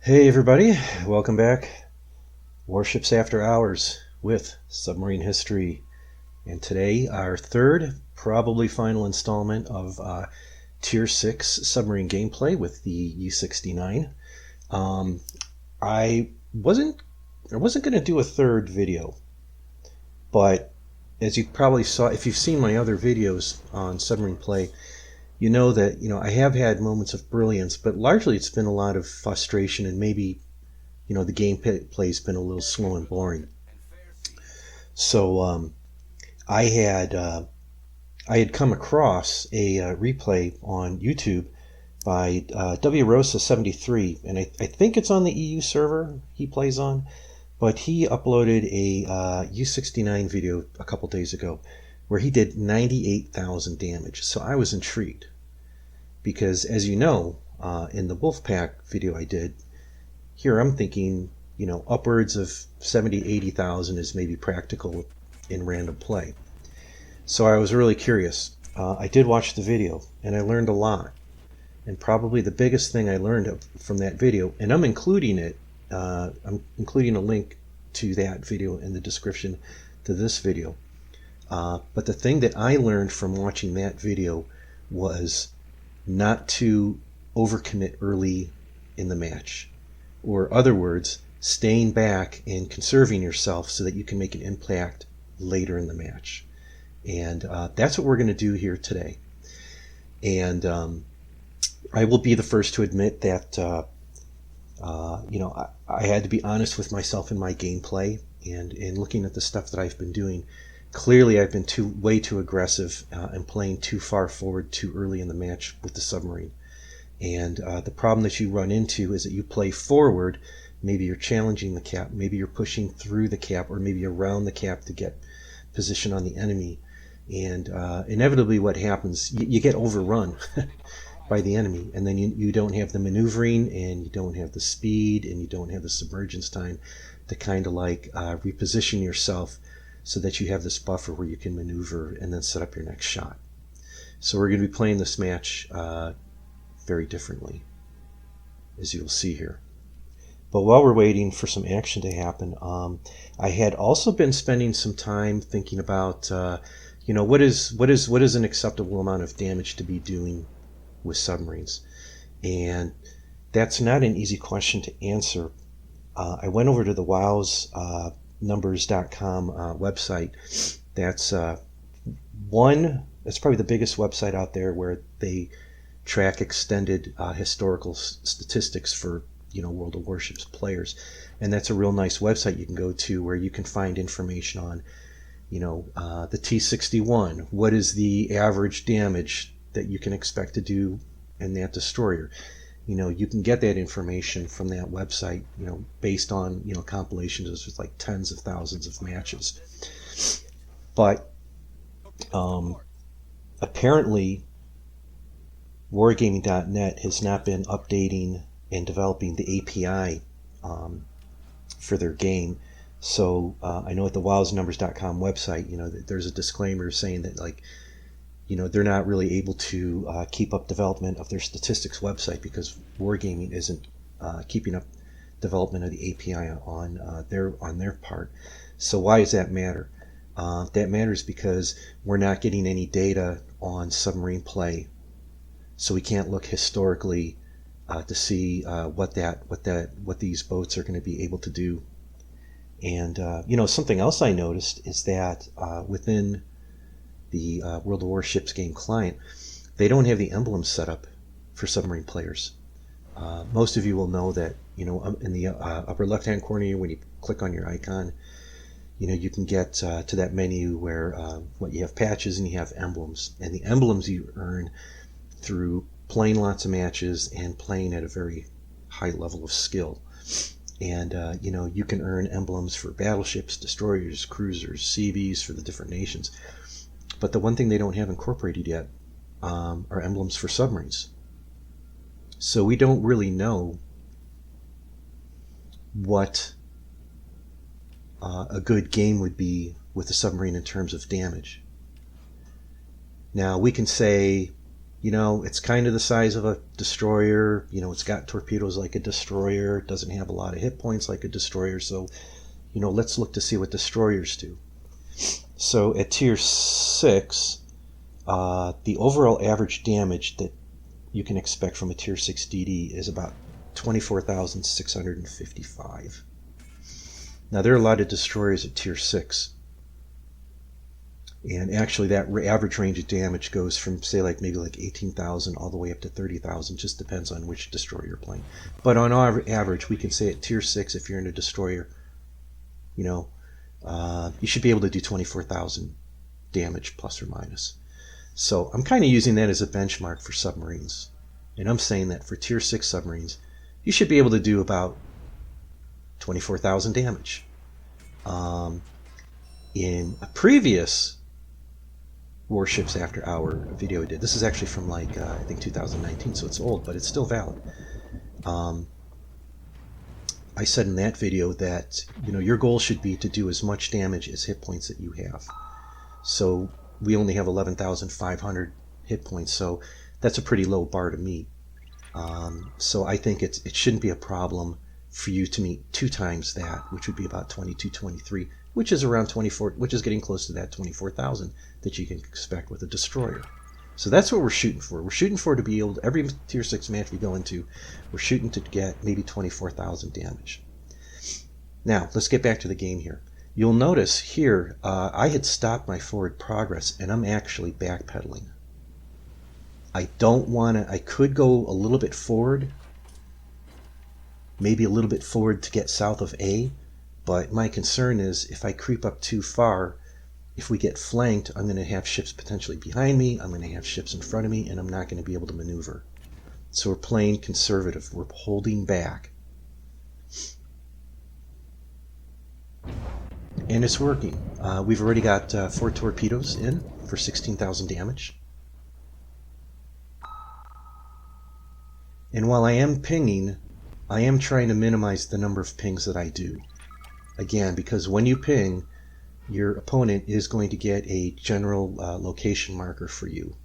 Hey everybody, welcome back. Warships After Hours with Submarine History. And today our third, probably final installment of Tier 6 submarine gameplay with the U69. I wasn't going to do a third video, but as you probably saw, if you've seen my other videos on submarine play, you know that I have had moments of brilliance, but largely it's been a lot of frustration and maybe the gameplay's been a little slow and boring. So I had come across a replay on YouTube by WOWS 73, and I think it's on the EU server he plays on, but he uploaded a U69 video a couple days ago where he did 98,000 damage. So I was intrigued because, as you know, in the Wolfpack video I did, here I'm thinking, upwards of 70, 80,000 is maybe practical in random play. So I was really curious. I did watch the video, and I learned a lot. And probably the biggest thing I learned from that video, and I'm including a link to that video in the description to this video. But the thing that I learned from watching that video was not to overcommit early in the match. Or other words, staying back and conserving yourself so that you can make an impact later in the match. And that's what we're going to do here today. And I will be the first to admit that I had to be honest with myself in my gameplay, and in looking at the stuff that I've been doing. Clearly I've been way too aggressive and playing too far forward too early in the match with the submarine. And the problem that you run into is that you play forward. Maybe you're challenging the cap, maybe you're pushing through the cap, or maybe around the cap to get position on the enemy. And inevitably what happens, you get overrun by the enemy, and then you don't have the maneuvering, and you don't have the speed, and you don't have the submergence time to kind of like reposition yourself so that you have this buffer where you can maneuver and then set up your next shot. So we're going to be playing this match very differently, as you'll see here. But while we're waiting for some action to happen, I had also been spending some time thinking about, what is an acceptable amount of damage to be doing with submarines, and that's not an easy question to answer. I went over to the WOWS numbers.com website. That's probably the biggest website out there where they track extended historical statistics for World of Warships players, and that's a real nice website you can go to where you can find information on the T61. What is the average damage that you can expect to do in that destroyer? You can get that information from that website, based on compilations of like tens of thousands of matches. But apparently wargaming.net has not been updating and developing the API for their game. So I know at the WOWSnumbers.com website, there's a disclaimer saying that they're not really able to keep up development of their statistics website because Wargaming isn't keeping up development of the API on their part. So why does that matter? That matters because we're not getting any data on submarine play, so we can't look historically to see what these boats are going to be able to do. And something else I noticed is that within the World of Warships game client, they don't have the emblems set up for submarine players. Most of you will know that in the upper left hand corner when you click on your icon, you can get to that menu where you have patches and you have emblems, and the emblems you earn through playing lots of matches and playing at a very high level of skill. And you can earn emblems for battleships, destroyers, cruisers, CVs for the different nations. But the one thing they don't have incorporated yet are emblems for submarines. So we don't really know what a good game would be with a submarine in terms of damage. Now we can say, You know, it's kind of the size of a destroyer. You know, it's got torpedoes like a destroyer. It doesn't have a lot of hit points like a destroyer. So, you know, let's look to see what destroyers do. So at tier 6, the overall average damage that you can expect from a tier 6 DD is about 24,655. Now, there are a lot of destroyers at tier 6. And actually, that average range of damage goes from, say, maybe 18,000 all the way up to 30,000. Just depends on which destroyer you're playing. But on average, we can say at tier 6, if you're in a destroyer, you know, you should be able to do 24,000 damage plus or minus. So I'm kind of using that as a benchmark for submarines. And I'm saying that for tier 6 submarines, you should be able to do about 24,000 damage. In a previous Warships After Hour video I did, this is actually from I think 2019, so it's old, but it's still valid. I said in that video that, you know, your goal should be to do as much damage as hit points that you have. So we only have 11,500 hit points, so that's a pretty low bar to meet. So I think it shouldn't be a problem for you to meet 2 times that, which would be about 22, 23, which is around 24, which is getting close to that 24,000 that you can expect with a destroyer. So that's what we're shooting for. We're shooting for to be able to, every tier 6 match we go into, we're shooting to get maybe 24,000 damage. Now, let's get back to the game here. You'll notice here, I had stopped my forward progress, and I'm actually backpedaling. I don't want to, I could go a little bit forward, maybe a little bit forward to get south of A, but my concern is if I creep up too far, if we get flanked, I'm going to have ships potentially behind me, I'm going to have ships in front of me, and I'm not going to be able to maneuver. So we're playing conservative. We're holding back. And it's working. We've already got 4 torpedoes in for 16,000 damage. And while I am pinging, I am trying to minimize the number of pings that I do. Again, because when you ping, your opponent is going to get a general location marker for you.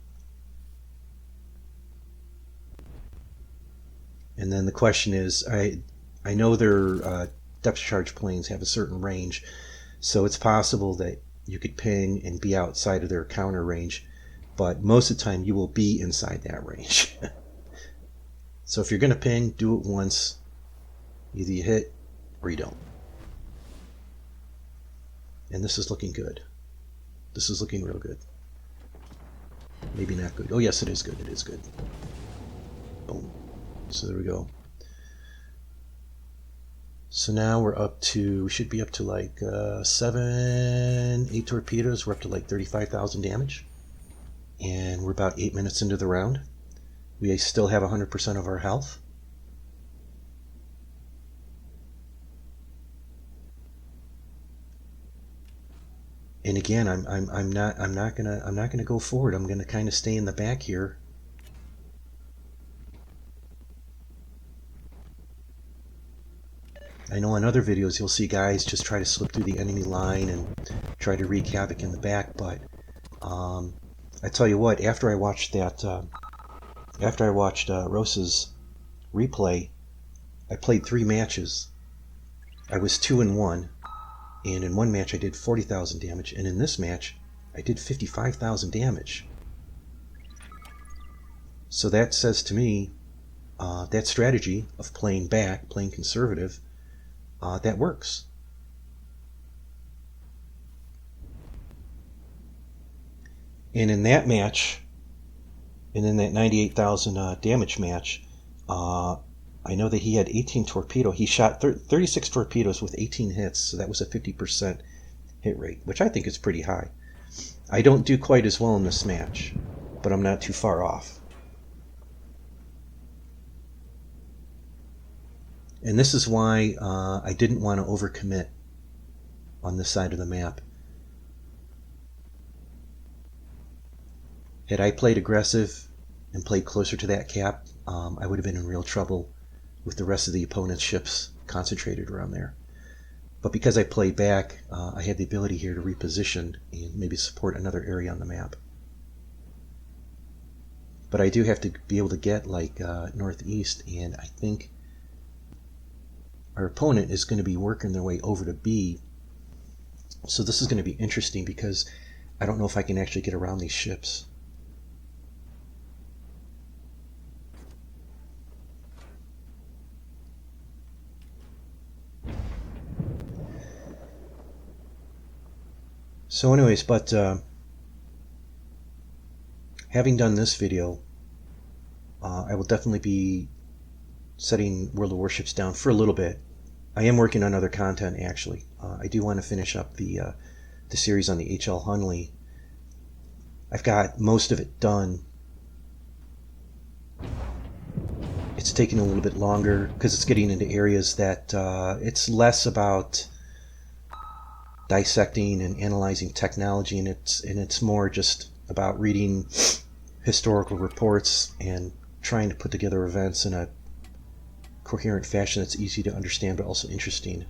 And then the question is, I know their depth charge planes have a certain range, so it's possible that you could ping and be outside of their counter range, but most of the time you will be inside that range. So if you're going to ping, do it once. Either you hit or you don't. And this is looking good. This is looking real good. Maybe not good. Oh yes, it is good. It is good. Boom. So there we go. So now we're up to, we should be up to 7, 8 torpedoes. We're up to 35,000 damage. And we're about 8 minutes into the round. We still have 100% of our health. And again, I'm not gonna go forward. I'm gonna kind of stay in the back here. I know in other videos you'll see guys just try to slip through the enemy line and try to wreak havoc in the back, but I tell you what, after I watched Rosa's replay, I played 3 matches. I was 2-1, and in one match I did 40,000 damage, and in this match I did 55,000 damage. So that says to me that strategy of playing back, playing conservative, that works. And in that match, and in that 98,000 damage match, I know that he had 18 torpedoes. He shot 36 torpedoes with 18 hits, so that was a 50% hit rate, which I think is pretty high. I don't do quite as well in this match, but I'm not too far off. And this is why I didn't want to overcommit on this side of the map. Had I played aggressive and played closer to that cap, I would have been in real trouble with the rest of the opponent's ships concentrated around there. But because I played back, I had the ability here to reposition and maybe support another area on the map. but I do have to be able to get like northeast, and I think our opponent is going to be working their way over to B. So this is going to be interesting because I don't know if I can actually get around these ships. So anyways, but having done this video, I will definitely be setting World of Warships down for a little bit. I am working on other content, actually. I do want to finish up the series on the H.L. Hunley. I've got most of it done. It's taking a little bit longer because it's getting into areas that it's less about dissecting and analyzing technology, and it's more just about reading historical reports and trying to put together events in a coherent fashion that's easy to understand but also interesting.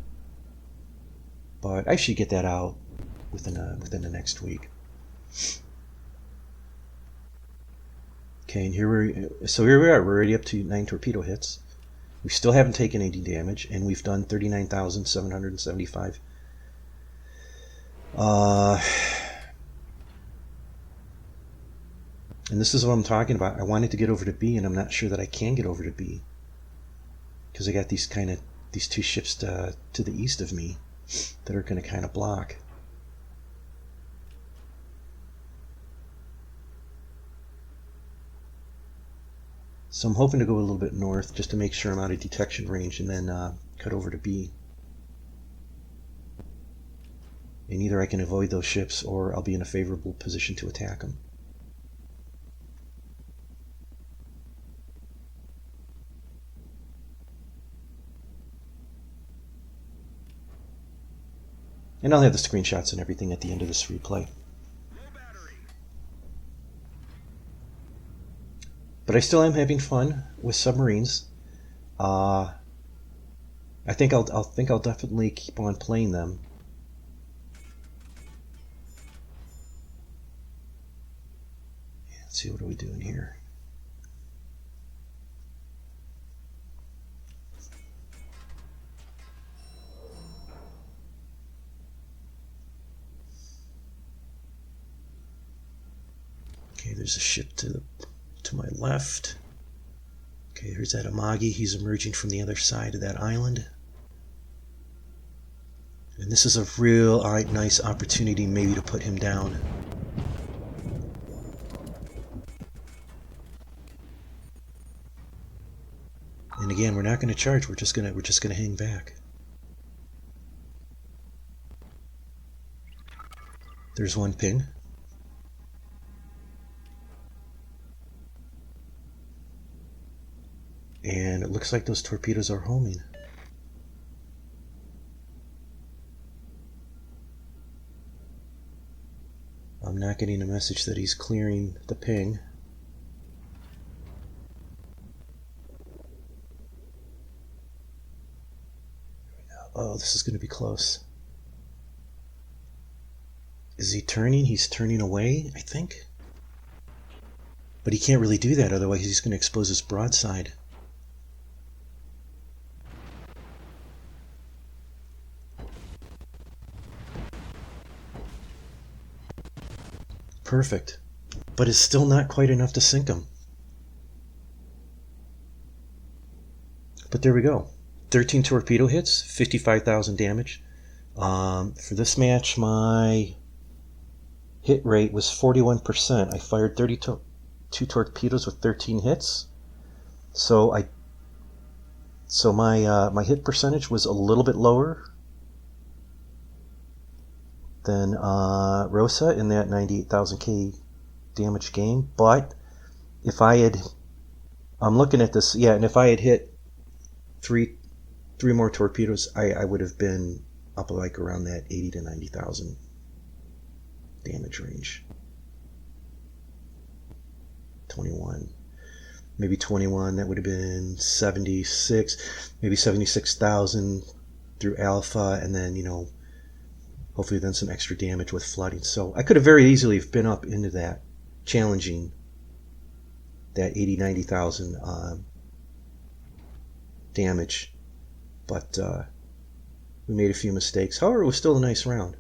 But I should get that out within the next week. Okay, and here we are. We're already up to 9 torpedo hits. We still haven't taken any damage, and we've done 39,775. And this is what I'm talking about. I wanted to get over to B, and I'm not sure that I can get over to B because I got these two ships to the east of me that are going to kind of block. So I'm hoping to go a little bit north just to make sure I'm out of detection range, and then cut over to B. And either I can avoid those ships or I'll be in a favorable position to attack them. And I'll have the screenshots and everything at the end of this replay. But I still am having fun with submarines. I think I'll definitely keep on playing them. Let's see, what are we doing here? Okay, there's a ship to my left. Okay, here's that Amagi. He's emerging from the other side of that island. And this is a real nice opportunity maybe to put him down. And again, we're not going to charge. We're just going to hang back. There's one ping. And it looks like those torpedoes are homing. I'm not getting a message that he's clearing the ping. Oh, this is going to be close. Is he turning? He's turning away, I think. But he can't really do that, otherwise he's going to expose his broadside. Perfect. But it's still not quite enough to sink him. But there we go. 13 torpedo hits, 55,000 damage. For this match, my hit rate was 41%. I fired 32 torpedoes with 13 hits. So my hit percentage was a little bit lower than Rosa in that 98,000 damage game. But if I had, I'm looking at this, yeah, and if I had hit three more torpedoes, I would have been up like around that 80 to 90,000 damage range. 21, maybe 21. That would have been 76, maybe 76,000 through Alpha, and then hopefully then some extra damage with flooding. So I could have very easily been up into that, challenging that 80, 90,000 damage. But we made a few mistakes. However, it was still a nice round.